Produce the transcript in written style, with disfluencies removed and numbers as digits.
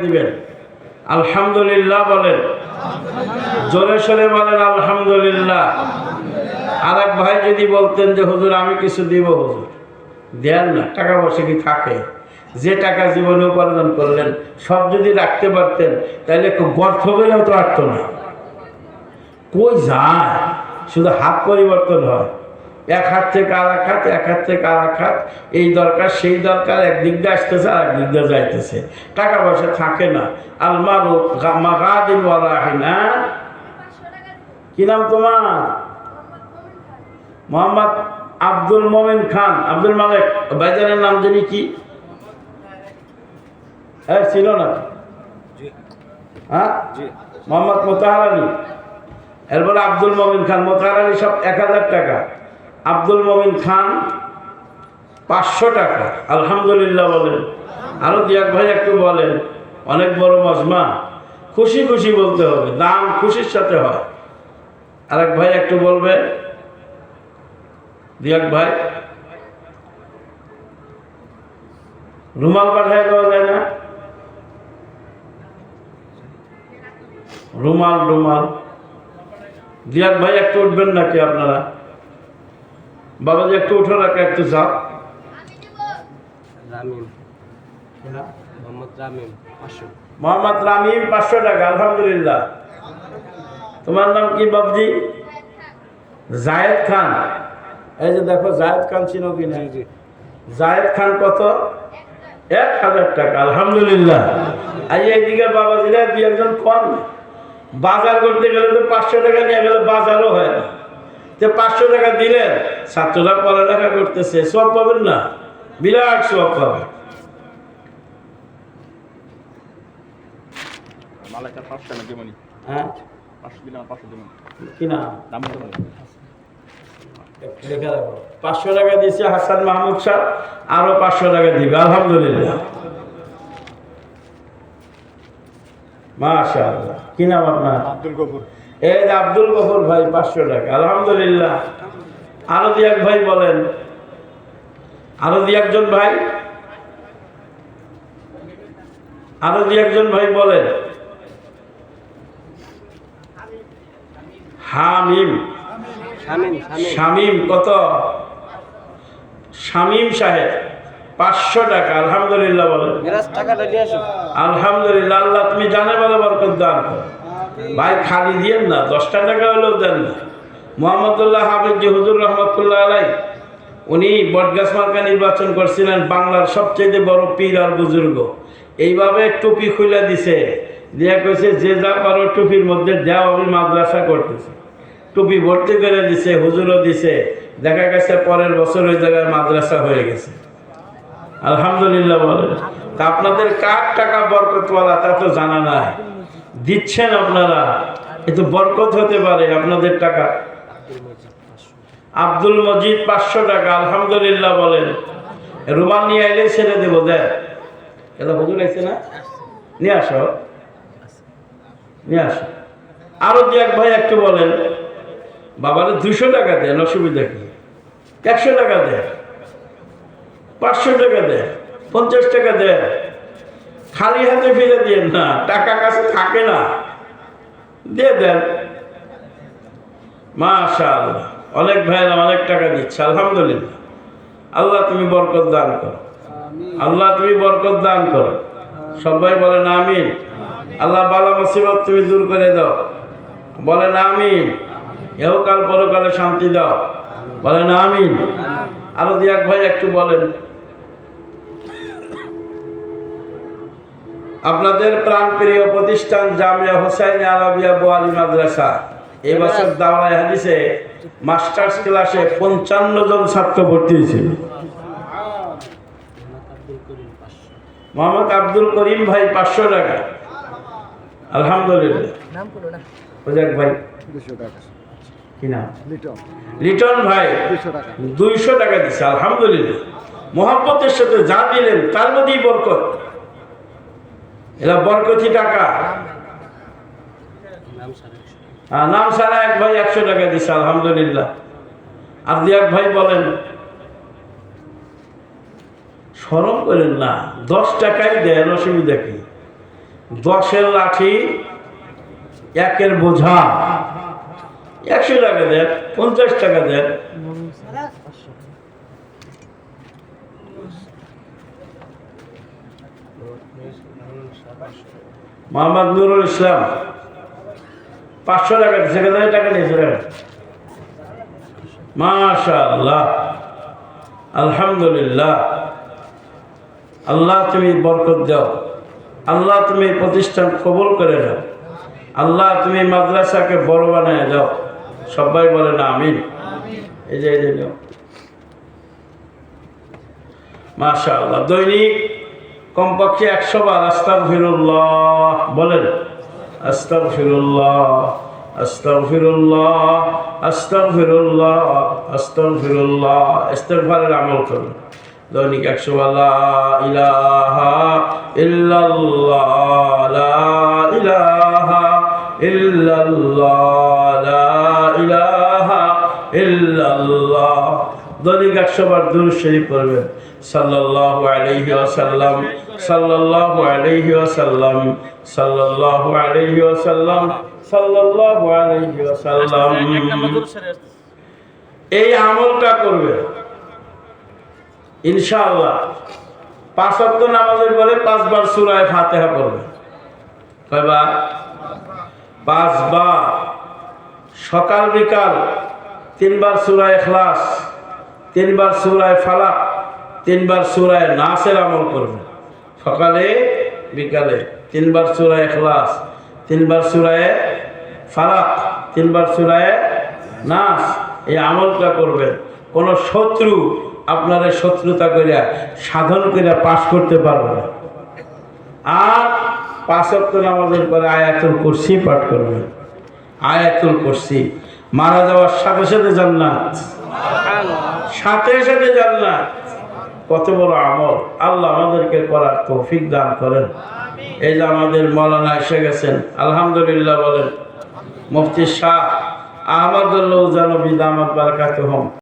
দিবেন। আলহামদুলিল্লাহ বলেন, জোরে সোরে বলেন আলহামদুলিল্লাহ। আর এক ভাই যদি বলতেন যে হুজুর আমি কিছু দিব, হুজুর দেন না, টাকা পয়সা কি থাকে? যে টাকা জীবনে উপার্জন করলেন সব যদি রাখতে পারতেন তাহলে গর্ত বেলেও তো রাখতো না। কই যায়, শুধু হাত পরিবর্তন হয়, এক হাত থেকে আর এক হাত, এক হাত থেকে আর এক হাত, এই দরকার সেই দরকার, একদিক দিয়ে আসতেছে আর একদিক দিয়ে যাইতেছে, টাকা পয়সা থাকে না। আলমারু মাগাদিন ওয়ালাহিনা। কি নাম তোমার? মোহাম্মদ আব্দুল মোমিন খান, আব্দুল মালিক। ভাইজানের নাম জানি কি? হ্যাঁ ছিল না? হ্যাঁ, মোহাম্মদ মোতাহার আলী। এরপরে আব্দুল মোমিন খান। মোতাহার আলী সব 1000 টাকা, আব্দুল মোমিন খান 500 টাকা। আলহামদুলিল্লাহ বলেন। আরো দিয়াক ভাই একটু বলেন, অনেক বড় মজমা, খুশি খুশি বলতে হবে, দান খুশির সাথে হয়। আরেক ভাই একটু বলবে, দিয়াক ভাই। রুমাল পাঠায় দেওয়া যায় না? রুমাল রুমাল দিয়াক ভাই একটু উঠবেন নাকি আপনারা? বাবাজি একটু উঠে রাখা, একটু চাপ। মোহাম্মদ রামিম 500 টাকা। আলহামদুলিল্লাহ। তোমার নাম কি বাবজি? জায়েদ খান। এই যে দেখো জায়েদ খান, চিনো কিনা? জায়েদ খান কত? 1000 টাকা। আলহামদুলিল্লাহ। আর এইদিকে বাবাজিরা 2-1 কম। বাজার করতে গেলে তো 500 টাকা নিয়ে গেলে বাজারও হয় না। 500 টাকা দিলেন, ছাত্ররা পড়ালেখা করতেছে, সব পাবেন না? বিরাট সব পাবেন। হ্যাঁ, 500 টাকা দিচ্ছে হাসান মাহমুদ সাহেব, আরো 500 টাকা দিবে। আলহামদুলিল্লাহ, মাশাআল্লাহ। কি নাম আপনার? আব্দুল গফুর। এই যে আব্দুল গফুর ভাই 500 টাকা। আলহামদুলিল্লাহ। আরো দিয়াক ভাই বলেন, আরো দিয়াকজন ভাই, আরো দিয়াকজন ভাই বলেন। হামিম, শামিম কত? শামিম সাহেব 500 টাকা। আলহামদুলিল্লাহ বলেন। আলহামদুলিল্লাহ। আল্লাহ তুমি জানে বলে বরকত দান করো ভাই, খালি দিয়েন না, 10 টাকা হলেও দেন না। মোহাম্মদুল্লাহ হাফিজ জি হুজুর রহমতুল্লাহ আলাই, উনি বটগাছ মার্কা নির্বাচন করছিলেন, বাংলার সবচেয়ে বড় পীর আর বুজুর্গ। এইভাবে টুপি খুলে দিছে, দিয়া কইছে যে যা পারো টুপির মধ্যে দেও, আমি মাদ্রাসা করতেছি। টুপি ভর্তি করে দিছে, হুজুরও দিছে। দেখা গেছে পরের বছর ওই জায়গায় মাদ্রাসা হয়ে গেছে। আলহামদুলিল্লাহ বলেন। তা আপনাদের কার টাকা বরকতওয়ালা তা তো জানা নাই, দিচ্ছেন আপনারা, কিন্তু বরকত হতে পারে আপনাদের টাকা। আব্দুল মজিদ 500 টাকা। আলহামদুলিল্লাহ বলেন। রুমাল নিয়ে আইলে ছেড়ে দেবো। দেখ এটা হুজুর আইছে না, নিয়ে আসো, নিয়ে আসো। আরো যে এক ভাই একটু বলেন, বাবারে 200 টাকা দেন, অসুবিধা কি? 100 টাকা দেন, 500 টাকা দেন, 50 টাকা দেন। খালি হাতে ফিরে দিয়েন না, টাকা কাছে থাকে না, দিয়ে দেন। মাশাআল্লাহ, অনেক ভাইরা অনেক টাকা দিচ্ছে। আলহামদুলিল্লাহ। আল্লাহ তুমি বরকত দান করো, আল্লাহ তুমি বরকত দান করো। সবাই বলেন আমিন। আল্লাহ বালা মুসিবত তুমি দূর করে দাও, বলেন আমিন। ইহকাল পরকালে শান্তি দাও, বলেন আমিন। আরো দিয়াক ভাই একটু বলেন। আপনাদের প্রাণপ্রিয় প্রতিষ্ঠান জামিয়া হুসাইন আরবিয়া বোয়ালি মাদ্রাসা এই বছর দাওরায়ে হাদিসে মাস্টার্স ক্লাসে 55 জন ছাত্র ভর্তি হয়েছিল। মোহাম্মদ আব্দুল করিম ভাই 500 টাকা। আলহামদুলিল্লাহ। ভাই 200 টাকা। কি নাম? লিটন ভাই 200 টাকা দিচ্ছে। আলহামদুলিল্লাহ। মোহাম্মতের সাথে যা দিলেন তার মধ্যেই বরকত, এরা বরকতি টাকা। নাম সারা এক ভাই 100 টাকা দিচ্ছে। আলহামদুলিল্লাহ। আর দিয়াক ভাই বলেন, শরম করেন না, 10 টাকাই দেন, অসুবিধা কি? 10-এর লাঠি, 1-এর বোঝা, 100 টাকা দেন, 50 টাকা দেন। মোহাম্মদ নুরুল ইসলাম 500 টাকা দিচ্ছে, টাকা নিয়েছিলেন। মাশাআল্লাহ, আলহামদুলিল্লাহ। আল্লাহ তুমি বরকত দাও, আল্লাহ তুমি প্রতিষ্ঠান কবুল করে দাও, আল্লাহ তুমি মাদ্রাসাকে বড় বানায় দাও। সবাই বলে না আমিন। এই যে মাশাআল্লাহ, দৈনিক কমপক্ষে 100 বার আস্তাগফিরুল্লাহ বলেন। আস্তাগফিরুল্লাহ, আস্তাগফিরুল্লাহ, আস্তাগফিরুল্লাহ, আস্তাগফিরুল্লাহ। ইস্তিগফারের আমল করুন। দৈনিক 100 বার লা ইলাহা ইল্লাল্লাহ, লা ইলাহা ইল্লাল্লাহ, লা ইলাহা ইল্লাল্লাহ। দৈনিক 100 বার দুরূদ শরীফ পড়বেন। সাল্লাল্লাহু আলাইহি ওয়াসাল্লাম, সাল্লাল্লাহু আলাইহি ওয়াসাল্লাম, সাল্লাল্লাহু আলাইহি ওয়াসাল্লাম, সাল্লাল্লাহু আলাইহি ওয়াসাল্লাম। এই আমলটা করবে ইনশাআল্লাহ। 5 ওয়াক্ত নামাজের পরে 5 বার সূরা ফাতিহা পড়বে। কয়বার? 5 বার। সকাল বিকাল 3 বার সূরা ইখলাস, 3 বার সূরা ফালাক, 3 বার সূরা নাসের আমল করবে। সকালে বিকালে 3 বার সূরা ইখলাস, 3 বার সূরা ফালাক, 3 বার সূরা নাস। এই আমলটা করবেন। কোন শত্রু আপনার শত্রুতা করিয়া সাধন করিয়া পাশ করতে পারবে না। আর 5 ওয়াক্ত নামাজের পরে আয়াতুল কুরসি পাঠ করবেন। আয়াতুল কুরসি মারা যাওয়ার সাথে সাথে জান্নাত, সাথে সাথে জান্নাত। কত বড় আমল! আল্লাহ আমাদেরকে করার তৌফিক দান করেন। এই যে আমাদের মাওলানা এসে গেছেন, আলহামদুলিল্লাহ বলেন। মুফতি শাহ আহমদুল্লাহ জানবী দামাত বারাকাতুহুম।